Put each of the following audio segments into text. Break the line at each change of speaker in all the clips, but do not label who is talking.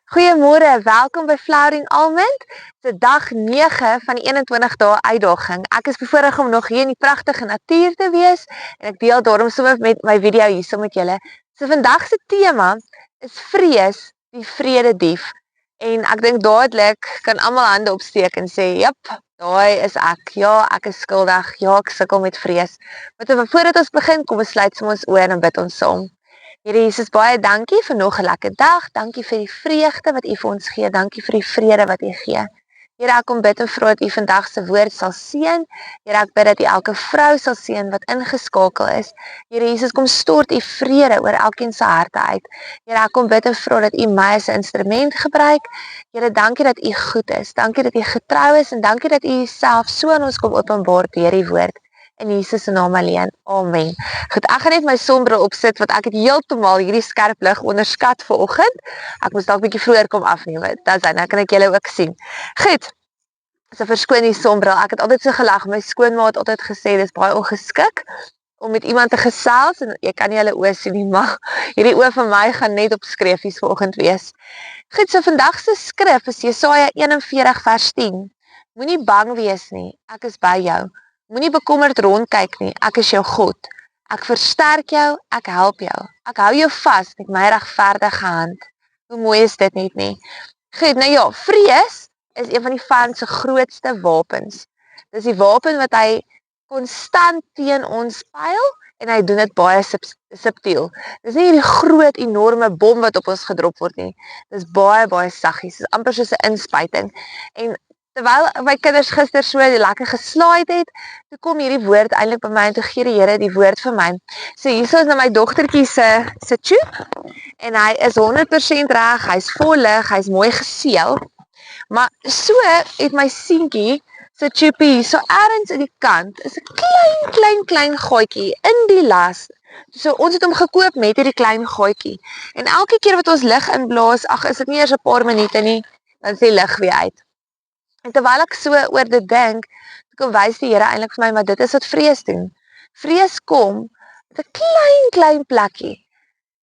Goeiemôre, welkom by Flowering Almond. Dit is dag 9 van die 21 dae uitdaging. Ek is bevoorreg om nog hier in die pragtige natuur te wees en ek deel daarom sommer met my video hierso met julle. So vandag se tema is vrees, die vrede-dief. En ek dink dadelik kan almal hande opsteek en sê, "Jep, daai is ek. Ja, ek is skuldig. Ja, ek sukkel met vrees." Maar voordat ons begin, kom ons sluit ons oë en bid ons saam. Here Jesus, baie dankie vir nog 'n lekker dag. Dankie vir die vreugde wat U vir ons gee. Dankie vir die vrede wat U gee. Here, ek kom bid en vra dat U vandag se woord sal seën. Here, ek bid dat U elke vrou sal seën wat ingeskakel is. Here Jesus, kom stort U vrede oor elkeen se harte uit. Here, ek kom bid en vra dat U my as 'n instrument gebruik. Here, dankie dat U goed is. Dankie dat U getrou is en dankie dat U Uself so aan ons kom openbaar deur die woord. In Jesus se naam alleen. Amen. Goed, ek gaan net my sonbril opsit want ek het heeltemal hierdie skerp lig onderskat vanoggend. Ek moes dalk bietjie vroeër kom afneem. Dit nou kan ek julle ook sien. Goed. So verskoon die sonbril. Ek het altyd so gelag. My skoonma het altyd gesê dis baie ongeskik om met iemand te gesels en jy kan nie hulle oë sien nie, maar hierdie oë van my gaan net op skreefies vanoggend wees. Goed, so vandag se skrif is Jesaja 41 vers 10. Moenie bang wees nie. Ek is by jou. Moenie bekommerd rondkyk nie, ek is jou God. Ek versterk jou, ek help jou. Ek hou jou vas met my regverdige hand. Hoe mooi is dit net nie? Goed, nou ja, vrees is een van die vyand se grootste wapens. Dis die wapen wat hy konstant teen ons pyl en hy doen dit baie subtiel. Dis nie hierdie groot enorme bom wat op ons gedrop word nie. Dis baie saggies. Dis amper soos 'n inspuiting. En terwyl my kinders gister so lekker geslaaid het, toe kom hierdie woord eintlik by my en toe gee die Here die woord vir my. So hierso is nou my dogtertjie se tube en hy is 100% reg, hy's vol lig, hy's mooi geseël. Maar so het my seentjie se tube so ergens in die kant is 'n klein gaatjie in die las. So ons het hom gekoop met hierdie klein gaatjie. En elke keer wat ons lig inblaas, ag is dit nie eers 'n paar minute nie, dan is die lig weer uit. En terwyl ek so oor dit dink, kom wys die Here eintlik vir my, maar dit is wat vrees doen. Vrees kom met 'n klein plekkie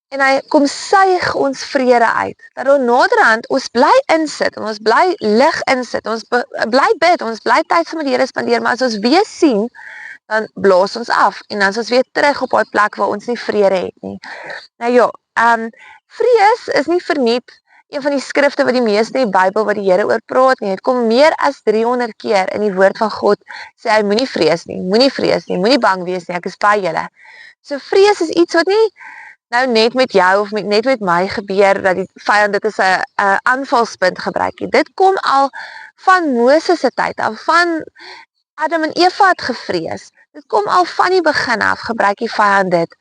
en hy kom suig ons vrede uit. Dat ons naderhand ons bly insit en ons bly lig insit, ons bly bid, ons bly tyd saam met die Here spandeer, maar as ons weer sien, dan blaas ons af en dan is ons weer terug op daai plek waar ons nie vrede het nie. Nou ja, vrees is nie verniet een van die skrifte wat die meeste in die Bybel wat die Here oor praat nie. Het kom meer as 300 keer in die woord van God sê hy moenie vrees nie, moenie bang wees nie, ek is by julle. So vrees is iets wat nie nou net met jou of net met my gebeur dat die vyand dit as 'n aanvalspunt gebruik nie. Dit kom al van Moses se tyd af, van Adam en Eva het gevrees. Dit kom al van die begin af gebruik die vyand dit.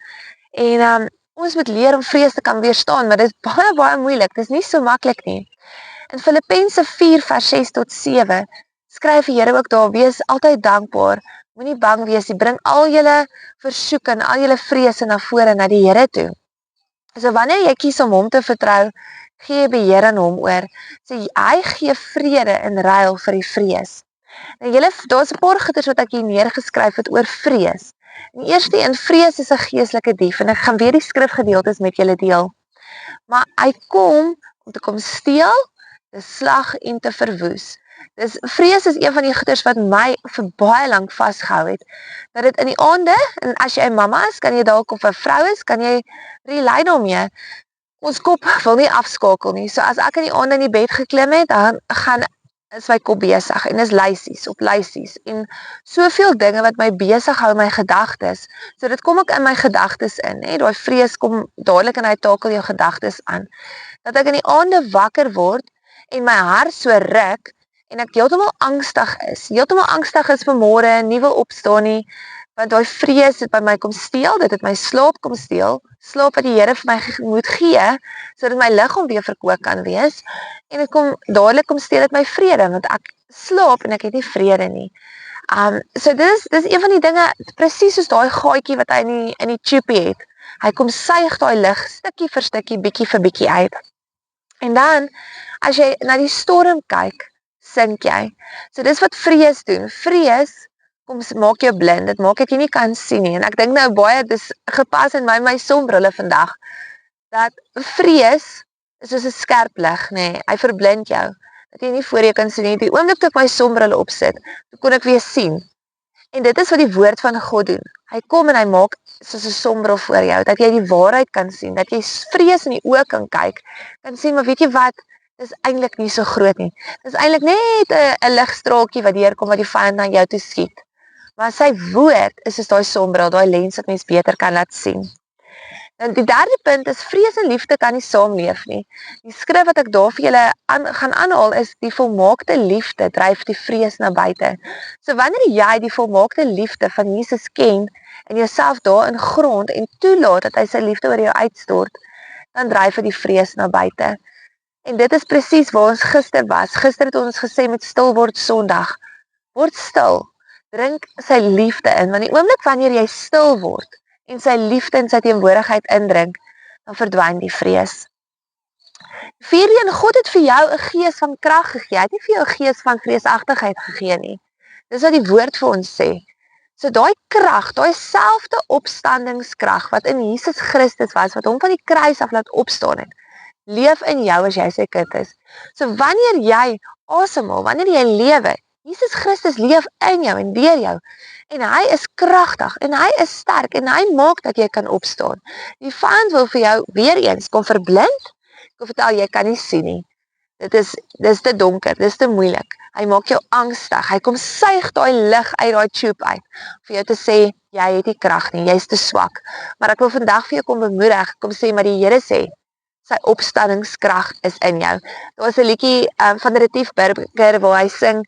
En ons moet leer om vrees te kan weerstaan, maar dit is baie moeilik. Dit is nie so maklik nie. In Filippense 4 vers 6 tot 7 skryf die Here ook daar: wees altyd dankbaar, moenie bang wees nie, bring al julle versoeke en al julle vrese na vore na die Here toe. So wanneer jy kies om hom te vertrou, gee jy beheer aan hom oor. So hy gee vrede in ruil vir die vrees. Nou daar's 'n paar goeders wat ek hier neergeskryf het oor vrees. Die eerste een, vrees is 'n geestelike dief en ek gaan weer die skrifgedeeltes met julle deel. Maar hy kom om te kom steel, te slag en te verwoes. Dus vrees is een van die goeders wat my vir baie lank vasgehou het. Dat dit in die aande, en as jy 'n mamma is, kan jy dalk of 'n vrou is, kan jy relate daarmee. Ons kop wil nie afskakel nie. So as ek in die aande in die bed geklim het, dan is my kop besig en is lysies op lysies en soveel dinge wat my besig hou in my gedagtes. So dit kom ook in my gedagtes in, hè. Daai vrees kom dadelik en hy takel jou gedagtes aan. Dat ek in die aande wakker word en my hart so ruk en ek heeltemal angstig is vir môre, nie wil opstaan nie, want daai vrees het by my kom steel, dit het my slaap kom steel, slaap wat die Here vir my moet gee, sodat my liggaam weer verkoop kan wees, en dit kom dadelik kom steel dit my vrede, want ek slaap en ek het nie vrede nie. So dis een van die dinge, presies soos daai gaatjie wat hy in die tube het. Hy kom suig daai lig stukkie vir stukkie, bietjie vir bietjie uit. En dan, as jy na die storm kyk, sink jy. So dis wat vrees doen. Vrees maak jou blind, dit maak dat jy nie kan sien nie. En ek dink nou baie, dis gepas in my sonbrille vandag, dat vrees is soos 'n skerp lig, nê. Hy verblind jou, dat jy nie voor jou kan sien nie. Die oomblik toe ek my sonbrille opsit, toe kon ek weer sien. En dit is wat die woord van God doen. Hy kom en hy maak soos 'n sonbril voor jou, dat jy die waarheid kan sien, dat jy vrees in die oë kan kyk, kan sien, maar weet jy wat? Dis eintlik nie so groot nie. Dis eintlik net 'n ligstraaltjie wat deurkom wat die vyand na jou toe skiet. Maar sy woord is soos daai sonbril, daai lens wat mens beter kan laat sien. En die derde punt is vrees en liefde kan nie saamleef nie. Die skrif wat ek daar vir julle gaan aanhaal is die volmaakte liefde dryf die vrees na buite. So wanneer jy die volmaakte liefde van Jesus ken en jouself daarin grond en toelaat dat hy sy liefde oor jou uitstort, dan dryf dit die vrees na buite. En dit is presies waar ons gister was. Gister het ons gesê met stil word Sondag. Word stil. Drink sy liefde in, want die oomblik wanneer jy stil word en sy liefde en sy teenwoordigheid indrink, dan verdwyn die vrees. Vierde, en God het vir jou 'n gees van krag gegee. Hy het nie vir jou 'n gees van vreesagtigheid gegee nie. Dis wat die woord vir ons sê. So daai krag, daai selfde opstandingskrag wat in Jesus Christus was, wat hom van die kruis af laat opstaan het, leef in jou as jy sy kind is. So wanneer jy asemhaal, wanneer jy lewe, Jesus Christus leef in jou en deur jou. En hy is kragtig en hy is sterk en hy maak dat jy kan opstaan. Die vyand wil vir jou weer eens kom verblind. Ek wil vertel, jy kan nie sien nie. Dis te donker, dis te moeilik. Hy maak jou angstig. Hy kom suig daai lig uit daai tube uit vir jou te sê jy het nie krag nie, jy's te swak. Maar ek wil vandag vir jou kom bemoedig, kom sê maar die Here sê sy opstanningskrag is in jou. Daar is 'n liedjie van Retief Burger waar hy sing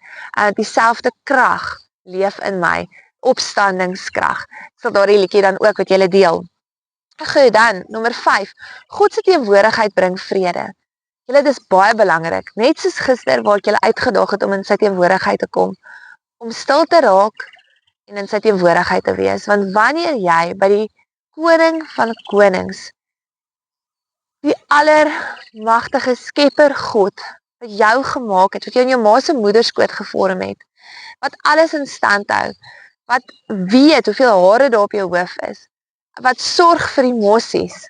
dieselfde krag leef in my, opstanningskrag. Sal daardie liedjie dan ook wat julle deel. Goed, dan nommer 5. God se teenwoordigheid bring vrede. Julle, dis baie belangrik. Net soos gister waar ek julle uitgedaag het om in sy teenwoordigheid te kom, om stil te raak en in sy teenwoordigheid te wees, want wanneer jy by die koning van konings, die allermagtige skepper God, wat jou gemaak het, wat jou in jou ma se moederskoot gevorm het, wat alles in stand hou, wat weet hoeveel hare daar op jou hoof is, wat sorg vir emosies,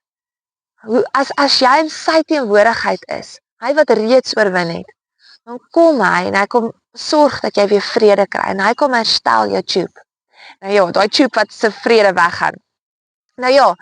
as jy in sy teenwoordigheid is, hy wat reeds oorwin het, dan kom hy en hy kom sorg dat jy weer vrede kry, en hy kom herstel jou tube. Nou ja, daai tube wat se vrede weggaan. Nou ja,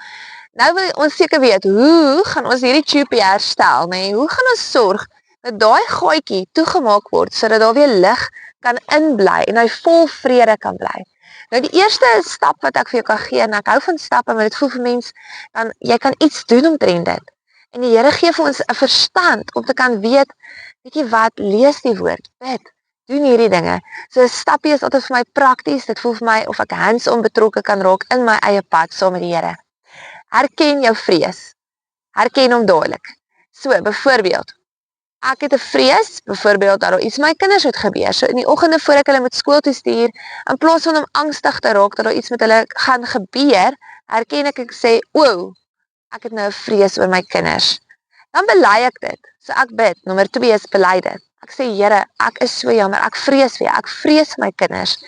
nou wil ons seker weet, hoe gaan ons hierdie tube herstel, nee? Hoe gaan ons sorg dat daai gaatjie toegemaak word, sodat daar weer lig kan inbly, en hy vol vrede kan bly. Nou die eerste stap wat ek vir jou kan gee, en ek hou van stappe, maar dit voel vir mens, dan jy kan iets doen omtrent dit. En die Here gee vir ons 'n verstand om te kan weet jy wat, lees die woord, bid, doen hierdie dinge. So 'n stappie is altyd vir my prakties, dit voel vir my of ek hands-on betrokke kan raak in my eie pad saam met die Here. Herken jou vrees. Herken hom dadelik. So, byvoorbeeld, ek het 'n vrees, byvoorbeeld dat daar iets met my kinders moet gebeur. So in die oggende voor ek hulle met skool toe stuur, in plaas van om angstig te raak dat daar iets met hulle gaan gebeur, herken ek sê, "O, ek het nou 'n vrees oor my kinders." Dan bely ek dit. So ek bid. Nommer 2 is bely dit. Ek sê, Here, ek is so jammer, ek vrees vir jou, ek vrees vir my kinders.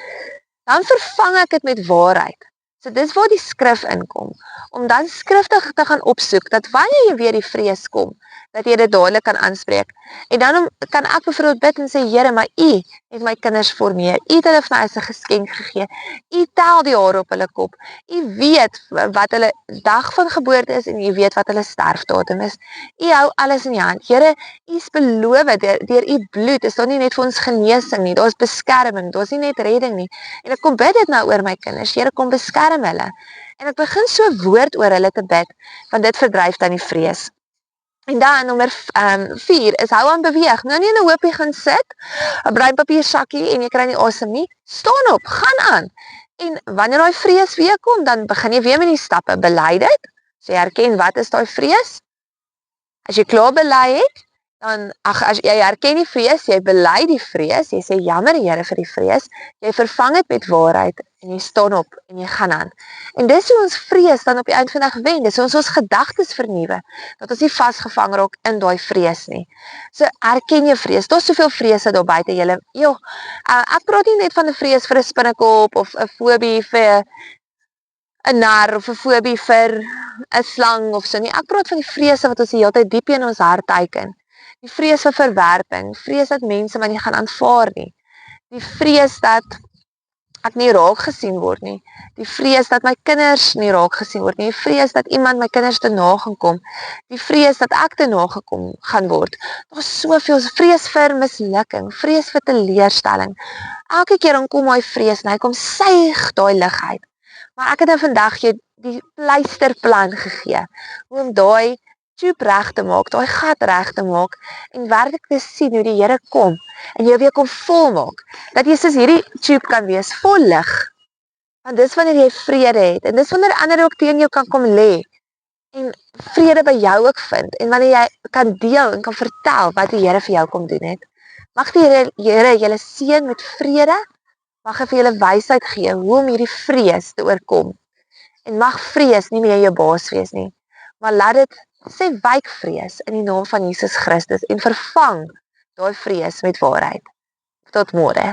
Dan vervang ek dit met waarheid. So dis waar die skrif inkom, om dan skriftig te gaan opsoek, dat wanneer jy weer die vrees kom, dat jy dit dadelik kan aanspreek. En dan kan ek byvoorbeeld bid en sê, Here, maar U het my kinders formeer, U het hulle vir my as 'n geskenk gegee, U tel die hare op hulle kop, U weet wat hulle dag van geboorte is, en U weet wat hulle sterfdatum is. U hou alles in die hand. Here, U is beloof, deur U bloed is daar nie net vir ons genesing nie, daar is beskerming, daar is nie net redding nie. En ek kom bid dit nou oor my kinders, Here, kom beskerm hulle. En ek begin so woord oor hulle te bid, want dit verdryf dan die vrees. En dan nommer 4 is hou aan beweeg. Nou nie in 'n hoopie gaan sit, 'n breinpapier sakkie en jy kry nie asem nie. Staan op, gaan aan. En wanneer daai vrees weer kom, dan begin jy weer met die stappe. Bely dit. So jy herken wat is daai vrees? As jy klaar bely het, dan as jy herken die vrees, jy bely die vrees, jy sê jammer Here vir die vrees, jy vervang dit met waarheid en jy staan op en jy gaan aan. En dis hoe ons vrees dan op die eind van die dag wen, dis hoe ons gedagtes vernuwe, dat ons nie vasgevang raak in daai vrees nie. So erken jou vrees, daar's soveel vrese daar buite julle. Ek praat nie net van 'n vrees vir 'n spinnekop of 'n fobie vir 'n nar of 'n fobie vir 'n slang of so nie. Ek praat van die vrese wat ons die hele tyd diep in ons hart teiken. Die vrees vir verwerping, vrees dat mense my nie gaan aanvaar nie. Die vrees dat ek nie raak gesien word nie. Die vrees dat my kinders nie raak gesien word nie. Die vrees dat iemand my kinders te na gaan kom. Die vrees dat ek te na gekom gaan word. Daar's soveel vrees vir mislukking, vrees vir teleurstelling. Elke keer dan kom daai vrees en hy kom suig daai lig uit. Maar ek het nou vandag jou die pleisterplan gegee om daai tube reg te maak, daai gat reg te maak en werklik te sien hoe die Here kom en jou weer kom volmaak. Dat jy soos hierdie tube kan wees vol lig. Want dis wanneer jy vrede het en dis wanneer ander ook teen jou kan kom lê en vrede by jou ook vind en wanneer jy kan deel en kan vertel wat die Here vir jou kom doen het. Mag die Here julle seën met vrede. Mag hy vir julle wysheid gee hoe om hierdie vrees te oorkom. En mag vrees nie meer jou baas wees nie, maar laat dit sê wyk vrees in die naam van Jesus Christus en vervang daai vrees met waarheid. Tot môre.